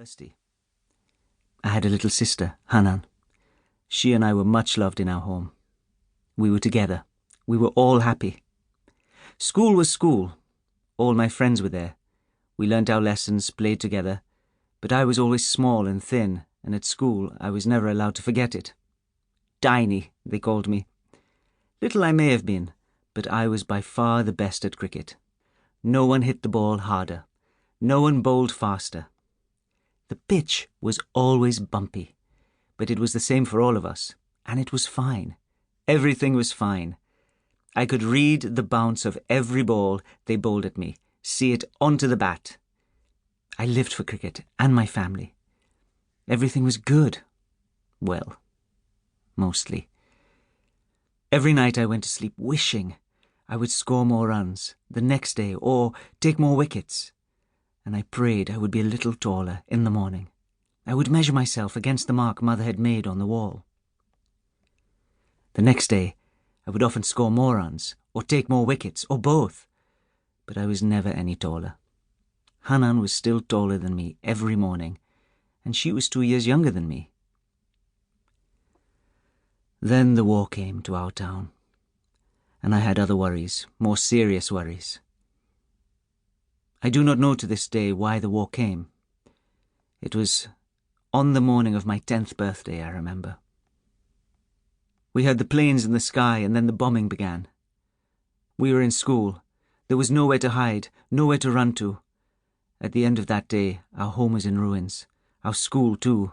university. I had a little sister, Hanan. She and I were much loved in our home. We were together. We were all happy. School was school. All my friends were there. We learnt our lessons, played together, but I was always small and thin, and at school I was never allowed to forget it. Tiny, they called me. Little I may have been, but I was by far the best at cricket. No one hit the ball harder. No one bowled faster. The pitch was always bumpy, but it was the same for all of us, and it was fine. Everything was fine. I could read the bounce of every ball they bowled at me, see it onto the bat. I lived for cricket and my family. Everything was good. Well, mostly. Every night I went to sleep wishing I would score more runs the next day or take more wickets. And I prayed I would be a little taller in the morning. I would measure myself against the mark Mother had made on the wall. The next day, I would often score more runs, or take more wickets, or both, but I was never any taller. Hanan was still taller than me every morning, and she was 2 years younger than me. Then the war came to our town, and I had other worries, more serious worries. I do not know to this day why the war came. It was on the morning of my 10th birthday, I remember. We heard the planes in the sky, and then the bombing began. We were in school. There was nowhere to hide, nowhere to run to. At the end of that day, our home was in ruins. Our school, too.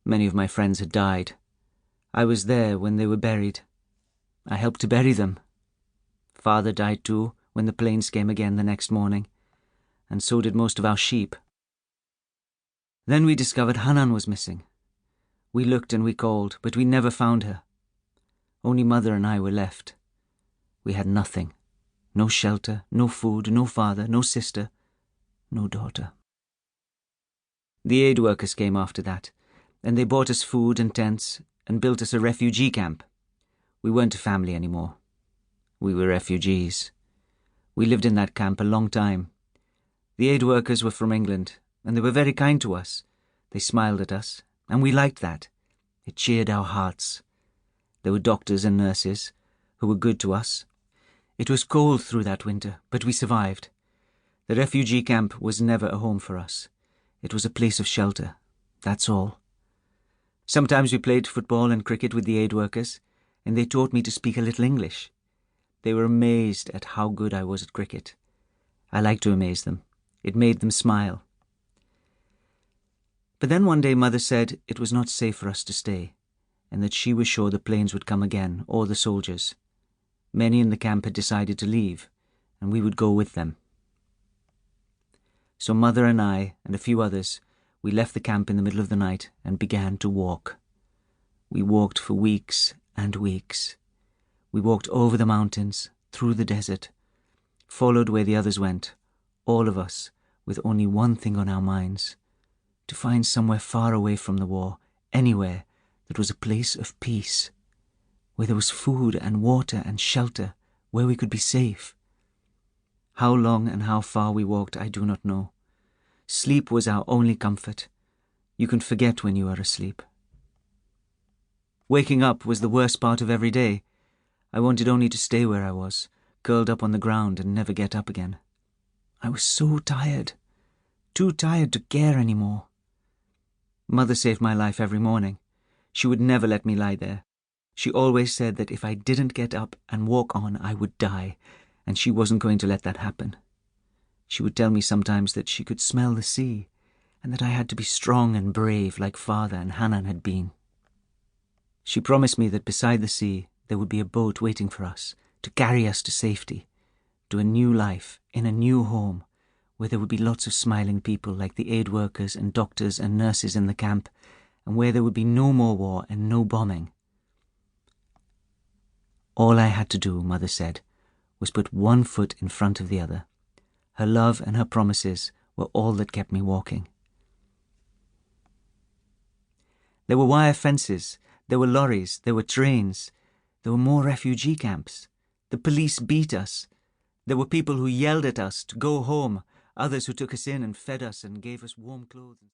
Many of my friends had died. I was there when they were buried. I helped to bury them. Father died, too, when the planes came again the next morning, and so did most of our sheep. Then we discovered Hanan was missing. We looked and we called, but we never found her. Only Mother and I were left. We had nothing. No shelter, no food, no father, no sister, no daughter. The aid workers came after that, and they bought us food and tents and built us a refugee camp. We weren't a family anymore. We were refugees. We lived in that camp a long time. The aid workers were from England, and they were very kind to us. They smiled at us, and we liked that. It cheered our hearts. There were doctors and nurses who were good to us. It was cold through that winter, but we survived. The refugee camp was never a home for us. It was a place of shelter, that's all. Sometimes we played football and cricket with the aid workers, and they taught me to speak a little English. They were amazed at how good I was at cricket. I liked to amaze them. It made them smile. But then one day Mother said it was not safe for us to stay, and that she was sure the planes would come again, or the soldiers. Many in the camp had decided to leave, and we would go with them. So Mother and I, and a few others, we left the camp in the middle of the night and began to walk. We walked for weeks and weeks. We walked over the mountains, through the desert, followed where the others went, all of us with only one thing on our minds: to find somewhere far away from the war, anywhere that was a place of peace, where there was food and water and shelter, where we could be safe. How long and how far we walked, I do not know. Sleep was our only comfort. You can forget when you are asleep. Waking up was the worst part of every day. I wanted only to stay where I was, curled up on the ground and never get up again. I was so tired, too tired to care any more. Mother saved my life every morning. She would never let me lie there. She always said that if I didn't get up and walk on, I would die, and she wasn't going to let that happen. She would tell me sometimes that she could smell the sea, and that I had to be strong and brave like Father and Hanan had been. She promised me that beside the sea there would be a boat waiting for us to carry us to safety, to a new life in a new home, where there would be lots of smiling people like the aid workers and doctors and nurses in the camp, and where there would be no more war and no bombing. All I had to do, Mother said, was put one foot in front of the other. Her love and her promises were all that kept me walking. There were wire fences, there were lorries, there were trains, there were more refugee camps. The police beat us. There were people who yelled at us to go home, others who took us in and fed us and gave us warm clothes.